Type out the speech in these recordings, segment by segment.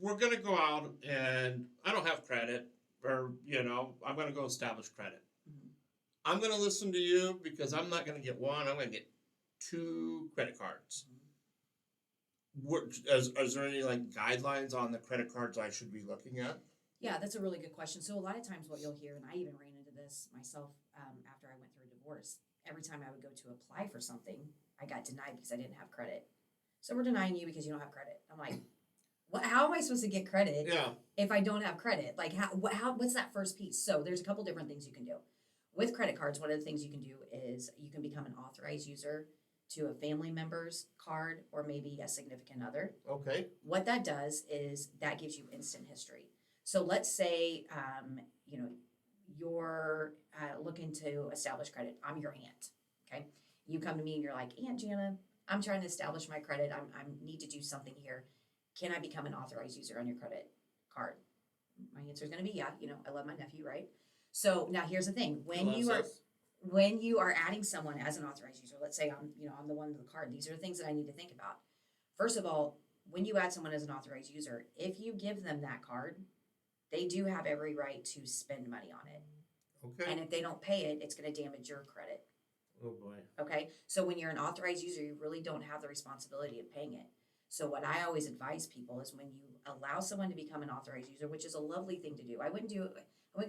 we're going to go out and I don't have credit, or, I'm going to go establish credit. Mhm. I'm going to listen to you because I'm not going to get one, I'm going to get two credit cards. Is there any like guidelines on the credit cards I should be looking at? Yeah, that's a really good question. So a lot of times what you'll hear, and I even ran into this myself after I went through a divorce, every time I would go to apply for something, I got denied because I didn't have credit. So we're denying you because you don't have credit. I'm like, what? How am I supposed to get credit Yeah. if I don't have credit? Like, what's that first piece? So there's a couple different things you can do. With credit cards, one of the things you can do is you can become an authorized user to a family member's card or maybe a significant other. Okay. What that does is that gives you instant history. So let's say, you're looking to establish credit. I'm your aunt. Okay. You come to me and you're like, Aunt Janna, I'm trying to establish my credit. I need to do something here. Can I become an authorized user on your credit card? My answer is going to be yeah. I love my nephew, right? So now here's the thing: when you are adding someone as an authorized user, let's say I'm the one with the card. These are the things that I need to think about. First of all, when you add someone as an authorized user, if you give them that card, they do have every right to spend money on it. Okay. And if they don't pay it, it's going to damage your credit. Oh boy. Okay. So when you're an authorized user, you really don't have the responsibility of paying it. So what I always advise people is when you allow someone to become an authorized user, which is a lovely thing to do. I wouldn't go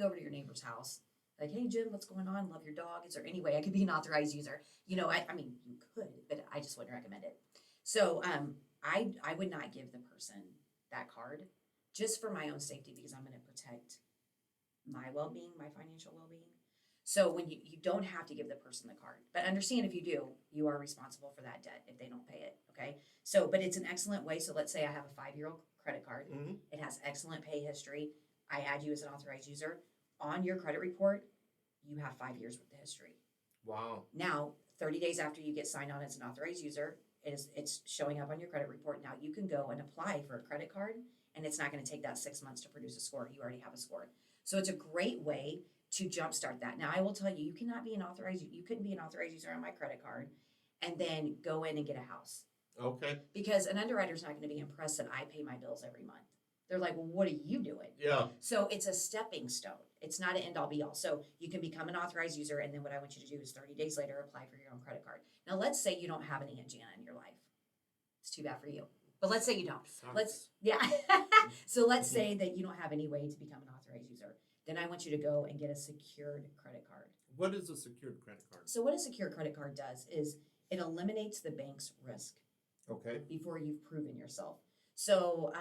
over to your neighbor's house. Like, hey, Jim, what's going on? Love your dog. Is there any way I could be an authorized user? I mean, you could, but I just wouldn't recommend it. So I would not give the person that card just for my own safety because I'm going to protect my well-being, my financial well-being. So when you don't have to give the person the card, but understand if you do, you are responsible for that debt if they don't pay it. Okay. So, but it's an excellent way. So let's say I have a 5-year-old credit card. Mm-hmm. It has excellent pay history. I add you as an authorized user on your credit report. You have 5 years with the history. Wow. Now, 30 days after you get signed on as an authorized user, it's showing up on your credit report. Now you can go and apply for a credit card, and it's not going to take that 6 months to produce a score. You already have a score. So it's a great way to jumpstart that. Now I will tell you, you couldn't be an authorized user on my credit card and then go in and get a house. Okay. Because an underwriter's not going to be impressed that I pay my bills every month. They're like, well, what are you doing? Yeah. So it's a stepping stone. It's not an end all be all. So you can become an authorized user, and then what I want you to do is 30 days later apply for your own credit card. Now let's say you don't have an Aunt Janna in your life. It's too bad for you. But let's say you don't. So let's say that you don't have any way to become an authorized user. Then I want you to go and get a secured credit card. What is a secured credit card? So what a secured credit card does is it eliminates the bank's risk. Okay. Before you've proven yourself. So,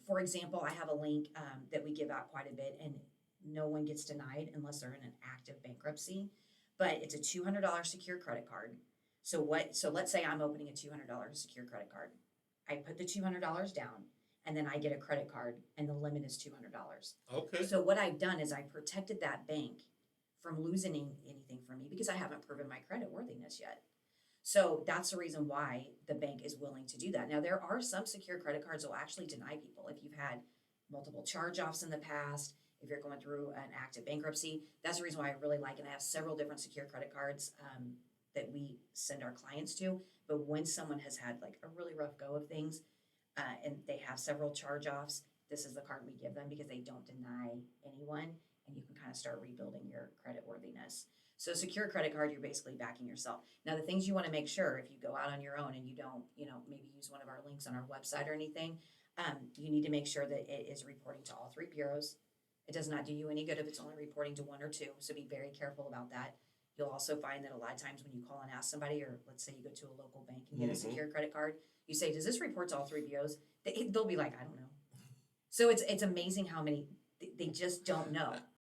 for example, I have a link that we give out quite a bit, and no one gets denied unless they're in an active bankruptcy. But it's a $200 secure credit card. So let's say I'm opening a $200 secure credit card. I put the $200 down, and then I get a credit card, and the limit is $200. Okay. So what I've done is I protected that bank from losing anything from me because I haven't proven my credit worthiness yet. So that's the reason why the bank is willing to do that. Now, there are some secure credit cards that will actually deny people if you've had multiple charge-offs in the past, if you're going through an active bankruptcy. That's the reason why I really like it. I have several different secure credit cards that we send our clients to. But when someone has had like a really rough go of things and they have several charge-offs, this is the card we give them because they don't deny anyone, and you can kind of start rebuilding your credit worthiness. So secure credit card, you're basically backing yourself. Now, the things you want to make sure if you go out on your own and you don't, maybe use one of our links on our website or anything, you need to make sure that it is reporting to all 3 bureaus. It does not do you any good if it's only reporting to 1 or 2, so be very careful about that. You'll also find that a lot of times when you call and ask somebody, or let's say you go to a local bank and get a secure credit card, you say, does this report to all 3 bureaus? They'll be like, I don't know. So it's amazing how many, they just don't know.